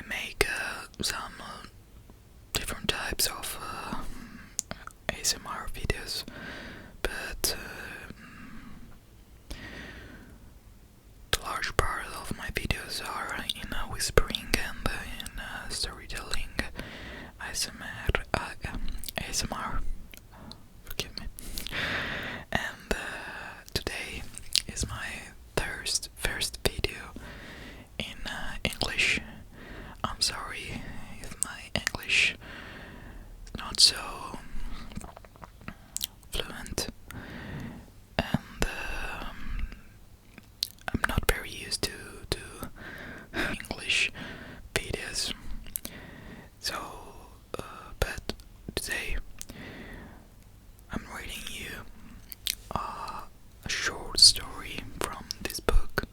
I make some different types of ASMR videos, but the large part of my videos are in whispering and in storytelling ASMR, forgive me. And today is my first video in English. I'm sorry if my English is not so fluent, and I'm not very used to English videos. So, but today I'm reading you a short story from this book,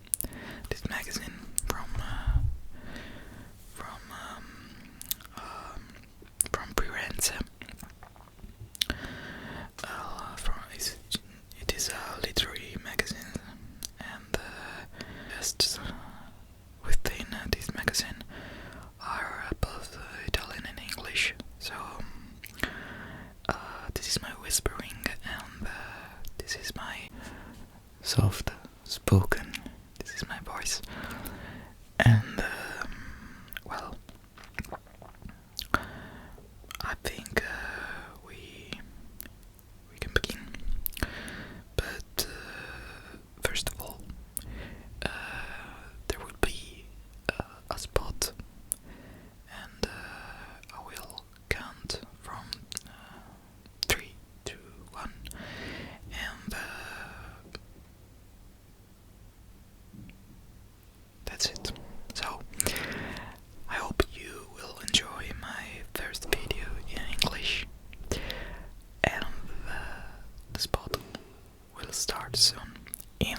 this magazine from Firenze. It is a literary magazine, and just within this magazine are both Italian and English. So this is my whispering, and this is my soft spoken. This is my voice, and well, I think we can begin. But first of all, there will be a spot, and I will count from 3, 2, 1, and that's it. So I hope you will enjoy my first video in English, and the spot will start soon in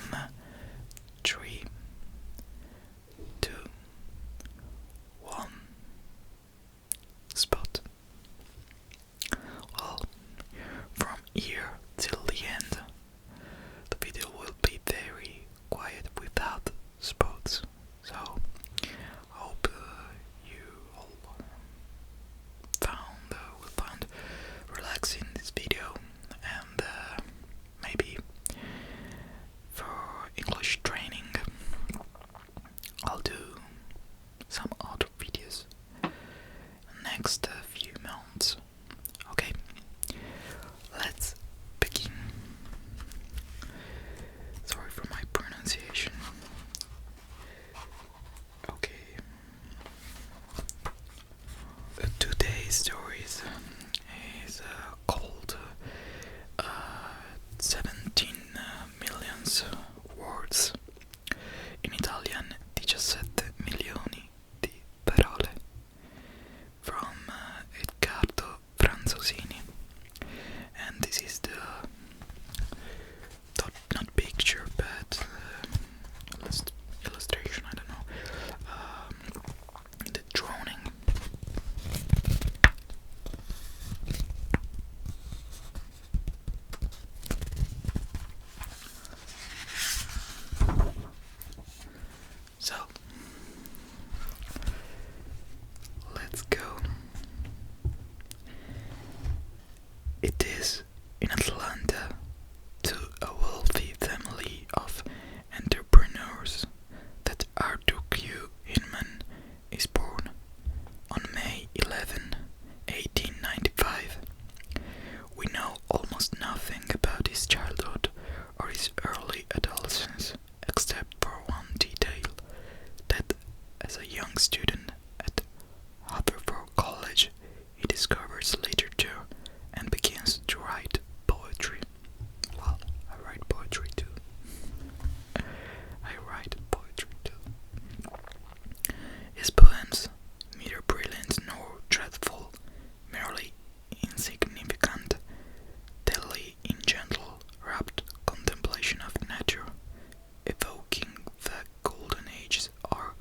3, 2, 1. Spot. Well, from here till the end, the video will be very quiet without spots. So I hope you all will find relaxing this video, and maybe for English training I'll do some other videos next few months. Okay, let's begin. Sorry for my pronunciation. Okay. Today's stories is called 17 million words. In Italian 17 milioni di parole, from Edgardo Franzosini. And this is the not picture, but illustration, I don't know, the drawing. So let's go. It is in Atlanta, to a wealthy family of entrepreneurs, that Arthur Q. Hinman is born on May 11, 1895. We know almost nothing about his childhood or his early adolescence, except for one detail, that as a young student at Haverford College, he discovers literature and begins to write poetry. Well, I write poetry too. I write poetry too. His poems, neither brilliant nor dreadful, merely insignificant, daily in gentle, rapt contemplation of nature, evoking the golden ages or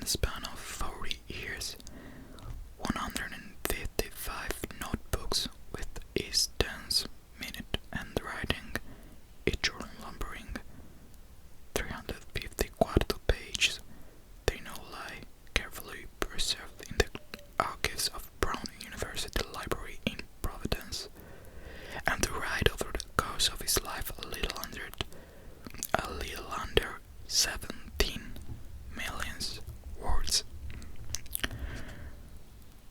the span of 40 years, 155 notebooks with Easton's minute handwriting, each numbering 350 quarto pages, they now lie carefully preserved in the archives of Brown University Library in Providence, and to write over the course of his life a little under 17 million words.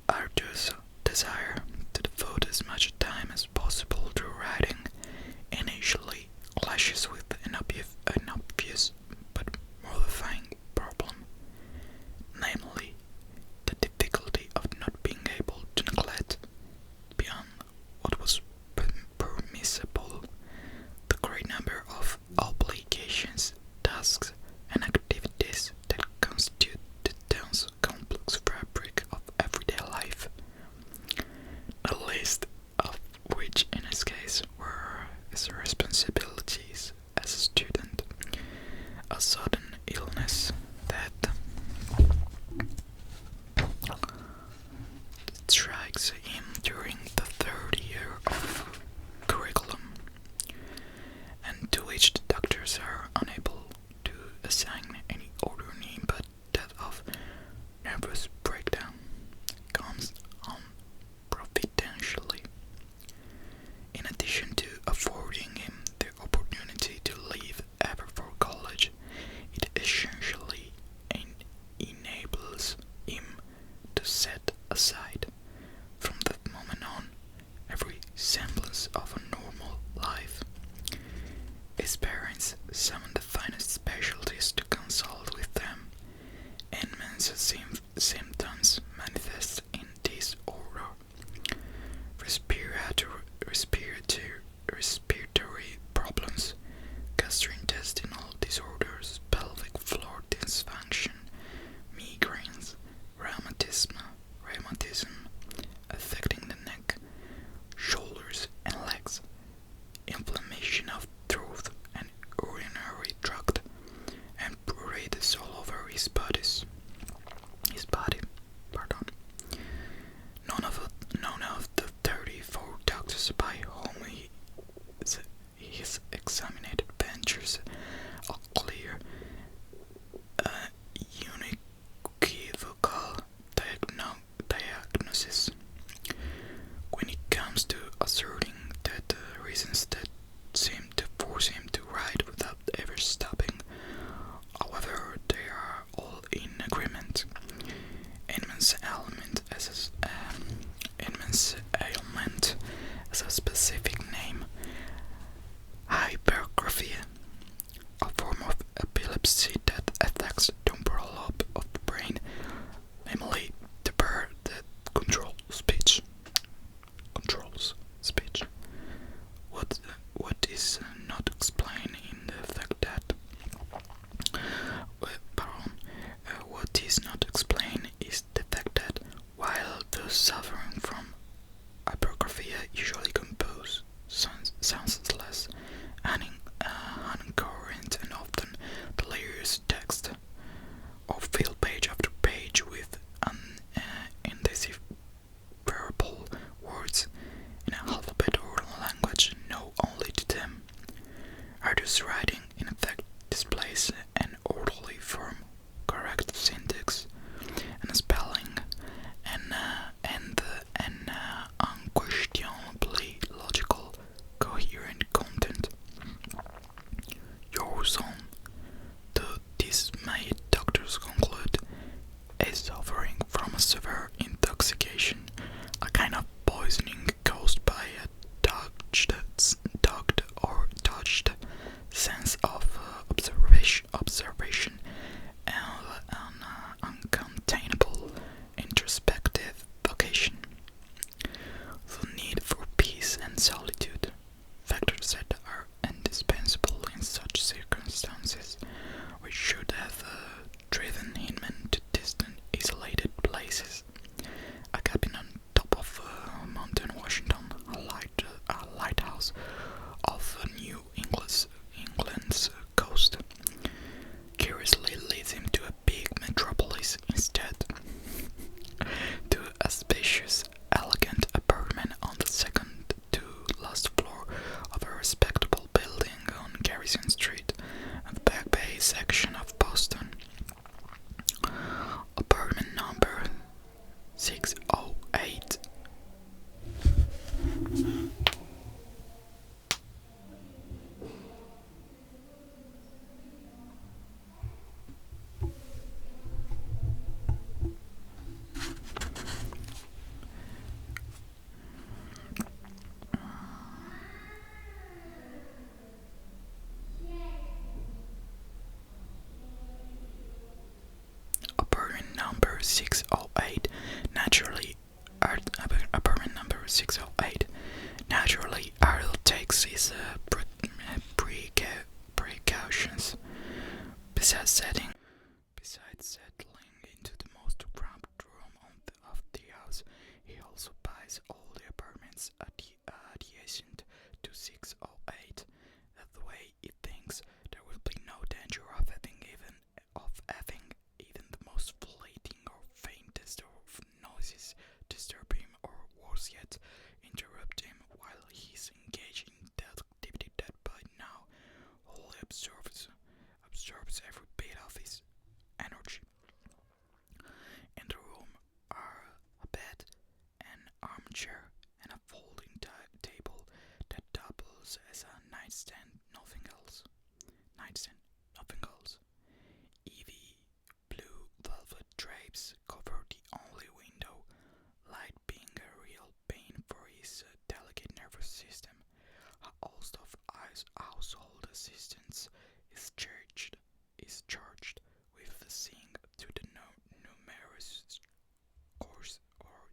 Arthur's desire to devote as much time as possible to writing initially clashes with an obvious but mortifying problem, namely the difficulty of not being able to neglect, beyond what was permissible, the great number of obligations, tasks, and activities that constitute the dense, complex fabric of everyday life, the least of which in his case were his responsibilities as a student, a sudden illness that strikes him during the third year of curriculum, and to which the doctors are unable to assign any other name but that of nervous breakdown, comes on providentially. In addition to affording him the opportunity to leave ever for college, it essentially enables him to set aside, from that moment on, every semblance of a normal life. His parents summoned the finest specialists to consult with them. Immense symptoms manifest in disorder, respiratory problems, gastrointestinal disorders, pelvic floor dysfunction, migraines, rheumatism affecting the neck, shoulders, and legs, inflammation of throat and urinary tract, and pruritus all over his body. None of the 34 doctors by whom his examined ventures a clear, unequivocal diagnosis. When it comes to asserting that the reasons that seem to force him to write without ever stopping, however, they are all in agreement. Edmund's ailment as a specific name, hypergraphia, a form of epilepsy that attacks the temporal lobe of the brain, namely the part that controls speech. What is not explained in the fact that what is not explained is the fact that while those suffering from hypergraphia usually compose soundless, uncoherent, and often delirious text, or fill page after page with indecipherable words in an alphabet or language known only to them. Arthur's writing, in effect, displays an orderly form, correct syntax, and spelling, and unquestionably logical, coherent content. Yours on, the dismayed doctors conclude, is suffering from a severe intoxication, a kind of poisoning caused by a dogged sense of observation and an uncontainable introspective vocation. The need for peace and solitude, factors that are indispensable in such circumstances, which should have driven him to distant, isolated places. A cabin on top of Mountain Washington, a lighthouse off New England's coast, number 608. Naturally, apartment number 608. Naturally, Ariel takes his precautions. Besides settling into the most cramped room of the house, he also buys all the apartments adjacent to 608. That way, he thinks there will be no danger of having even the most fleeting or faintest of noises disturb him, or worse yet, interrupt him while he's engaged in that activity that by now wholly absorbs every bit of his energy. In the room are a bed, an armchair, and a folding table that doubles as a nightstand, nothing else. Evie blue velvet drapes cover the only window, light being a real pain for his delicate nervous system. A host of household assistants is charged with seeing to the numerous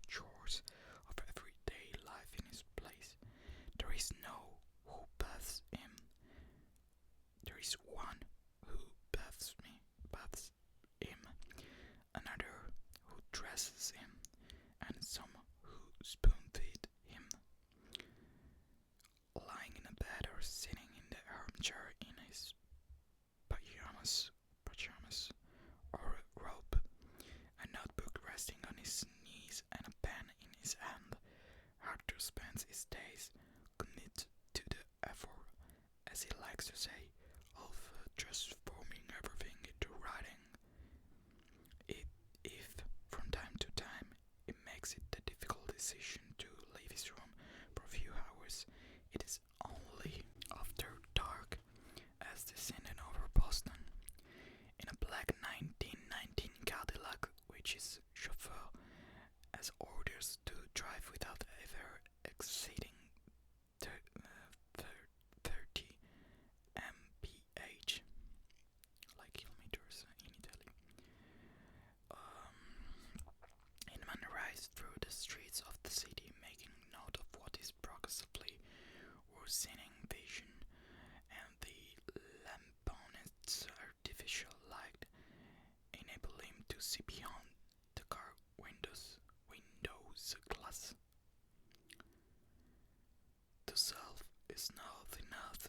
chores of everyday life in his place. There is one who bathes him, another who dresses him, and some who spoon-feed him. Lying in a bed or sitting in the armchair in his pajamas or robe, a notebook resting on his knees and a pen in his hand, Arthur spends his days committed to the effort, as he likes to say, of transforming everything into writing. If from time to time it makes it the difficult decision to leave his room for a few hours, it is only after dark, as descending over Boston in a black 1919 Cadillac, which his chauffeur has orders to drive without ever exceeding 30 mph, like kilometers in Italy. Inman rides through the streets of the city, making note of what is progressively worsening vision, and the lampoon's artificial light enable him to see beyond the car windows glass. The self is not enough.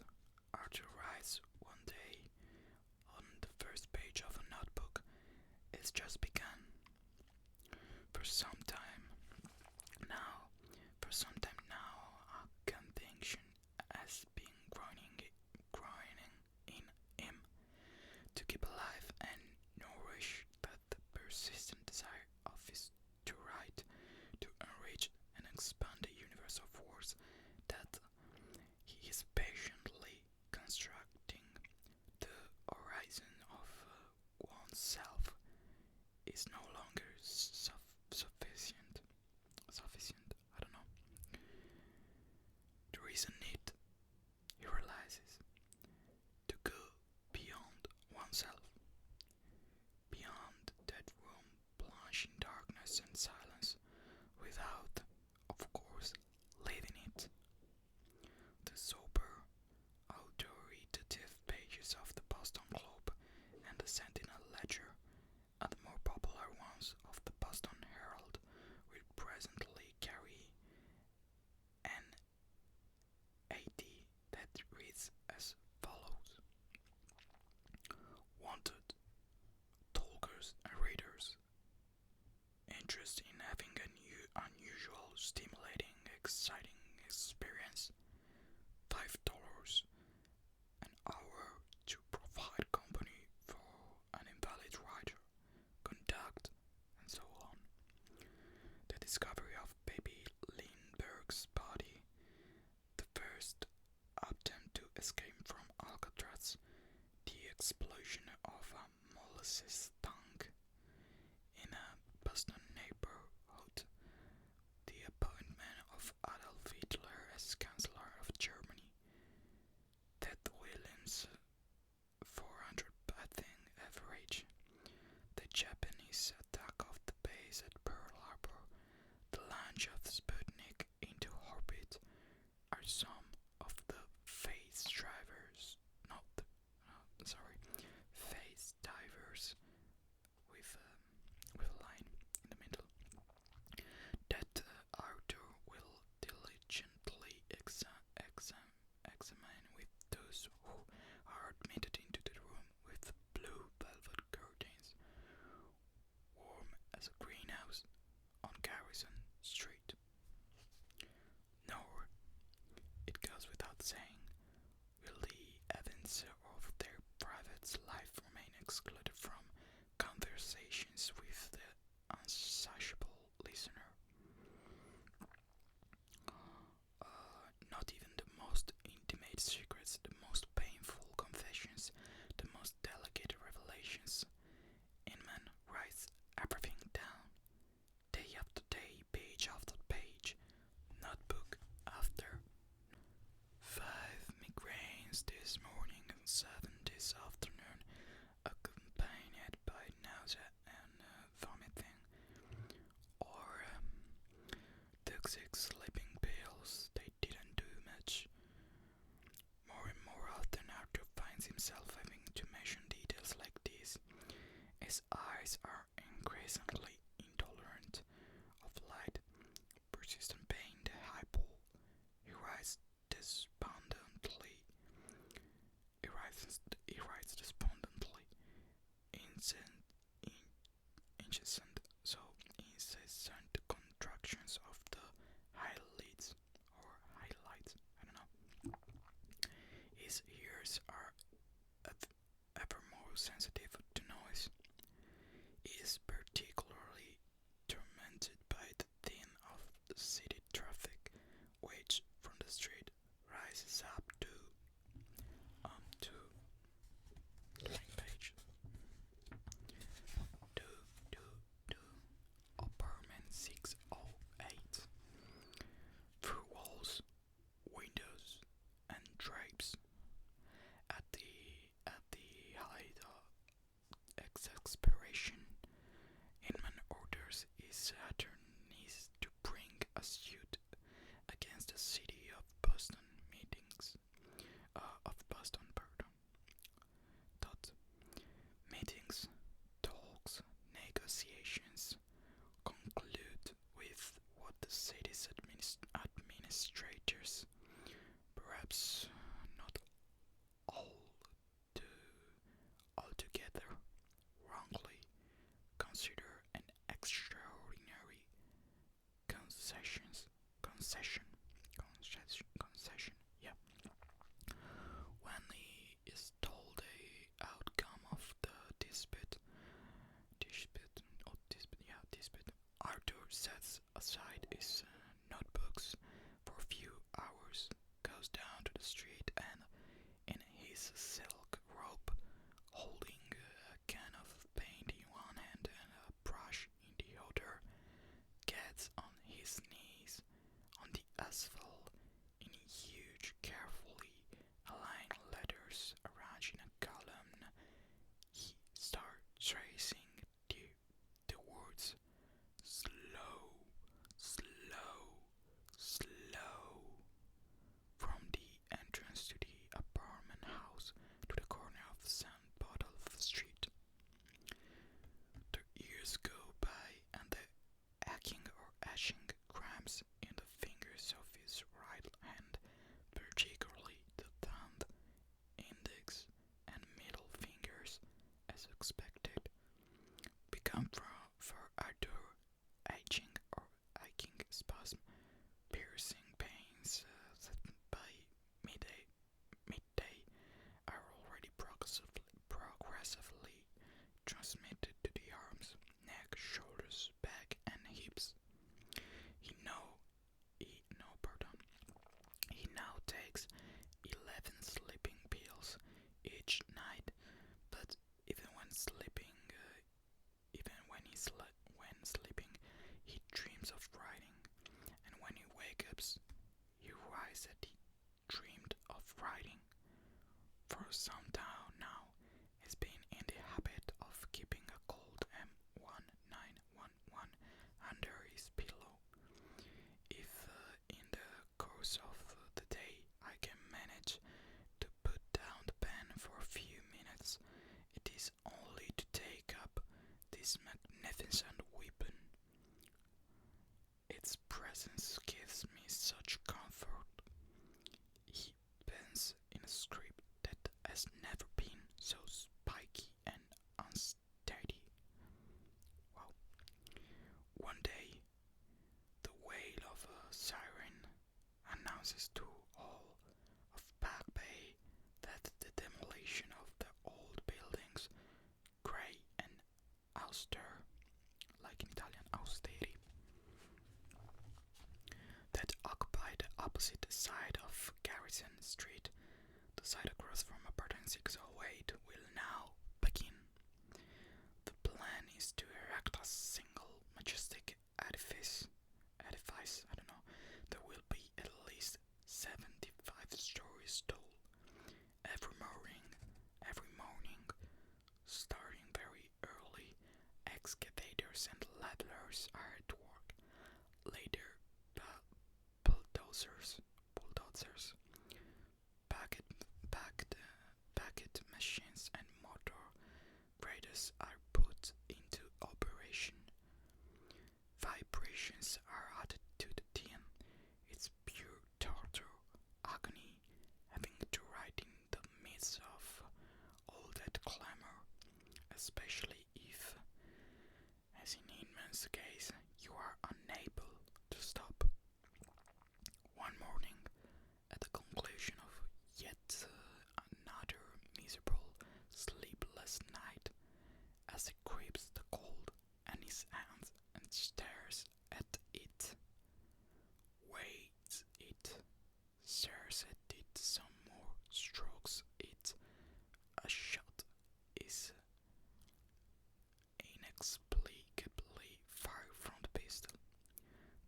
Arthur writes one day on the first page of a notebook. It's just begun. For some time now, a conviction has been growing in him to keep alive and nourish that persistent desire of his to write, to enrich and expand the universe of words that he is patiently constructing. The horizon of oneself is no longer sufficient. I don't know. There is a need, he realizes, to go beyond oneself, beyond that room plunged in darkness and silence, without, of course, leaving it. The sober, authoritative pages of the Boston Globe and the Sentinel Ledger, and the more popular ones of the Boston Herald, will presently carry an AD that reads as follows: Wanted, talkers and readers, interest in having a new, unusual, stimulating, exciting experience, $5 an hour to provide company for an invalid writer, conduct, and so on. The discovery of baby Lindbergh's body, the first attempt to escape from Alcatraz, the explosion of a molasses tank in a Boston neighborhood, the appointment of Adolf Hitler as Chancellor of Germany, Ted Williams' 400 batting average, the Japanese attack of the excluded from conversations with the unsociable listener. Not even the most intimate secrets, the most painful confessions, the most delicate revelations. Inman writes everything down, day after day, page after page, notebook after 5 migraines this morning and 7 this afternoon, accompanied by nausea and vomiting, or toxic sleeping pills. They didn't do much. More and more often, Arthur finds himself having to mention details like this. His eyes are increasingly intolerant of light, persistent pain, the hypo. He writes despondently. He writes despondently, incessant, incessant contractions of the eyelids or highlights. I don't know. His ears are ever more sensitive to noise. He is particularly tormented by the din of the city traffic, which from the street rises up to page to apartment 608 through walls, windows, and drapes. At the height of exasperation, Inman orders his attorneys to bring a suit against the city of Boston pardon. Thought meetings, talks, negotiations conclude with what the city's administrators, perhaps not all too altogether wrongly, consider an extraordinary concession. Yeah. When he is told the outcome of the dispute, Arthur sets aside his notebooks for a few hours, goes down to the street, and in his silk robe, holding a can of paint in one hand and a brush in the other, gets on his knees on the asphalt in huge, carefully aligned letters arranged in a column. He starts tracing the words slow, slow, slow from the entrance to the apartment house to the corner of St. Botolph Street. The years go by and the aching or etching cramps in the fingers of his right hand, particularly the thumb, index, and middle fingers, as expected, become for Arthur aching or aching spasm, piercing pains that by midday are already progressively transmitted to the arms, neck, shoulders, back, and hips. He now takes 11 sleeping pills each night, but even when sleeping, he dreams of writing, and when he wakes up, he realizes that he dreamed of writing. For some time now, he's been in the habit of keeping a Colt M1911 under his pillow. If in the course of the day I can manage to put down the pen for a few minutes, it is only to take up this magnificent weapon. Its presence gives me such comfort. He pens in a script that has never levelers are at work. Later, bulldozers, packet, packet machines, and motor graders are put into operation. Vibrations are added to the tin. It's pure torture, agony, having to write in the midst of all that clamor, especially if, as in Inman's case, you are unable to stop. One morning, at the conclusion of yet another miserable, sleepless night, as he grips the cold in his hands and stares at it, waits it, stares at it some more, strokes it, a shot is inexplicably fired from the pistol.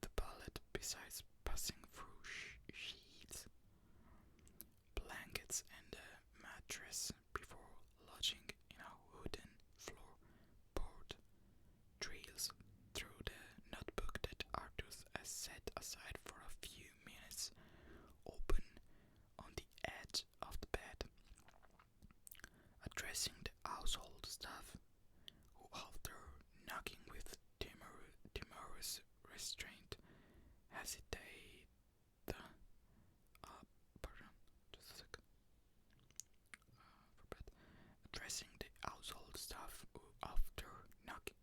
The bullet, besides passing through sheets, blankets, and a mattress before lodging in a wooden floorboard, drills through the notebook that Arthur has set aside for a few minutes, open on the edge of the bed, addressing the household staff, who, after knocking with timorous restraint, hesitate. Pardon, just a second. Addressing the household staff, who, after knocking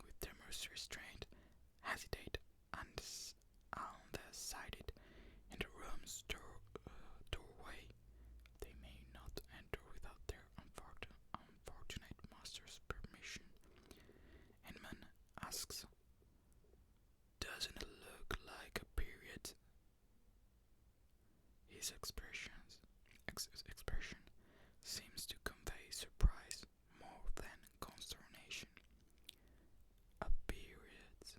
with timorous restraint, hesitate undecided in the room's doorway. They may not enter without their unfortunate master's permission. Hinman asks, "Doesn't it look like a period?" His expression seems to convey surprise more than consternation. "A period,"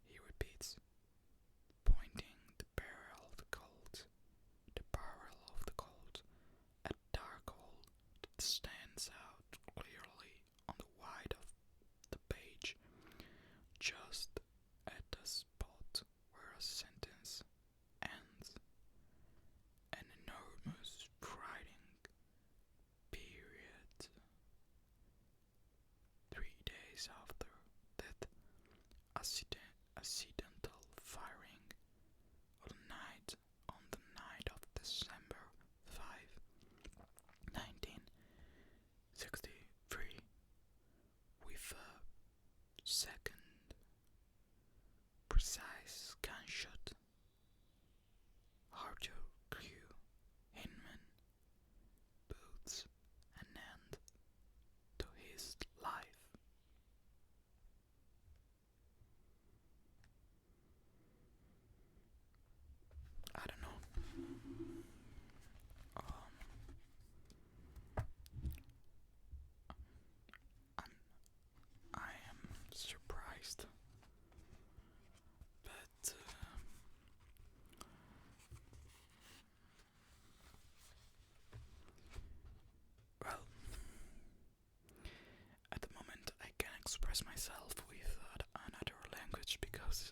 he repeats, pointing the barrel of the Colt, a dark hole that stands out clearly on the white of the page, just at the spot where a sentence ends. An enormous writing period. 3 days after that accidental firing on the night of December 5, 1963, with a second precise gunshot, Arthur Q. Hinman puts an end to his life. I don't know. I am surprised, but well, at the moment I can express myself with another language because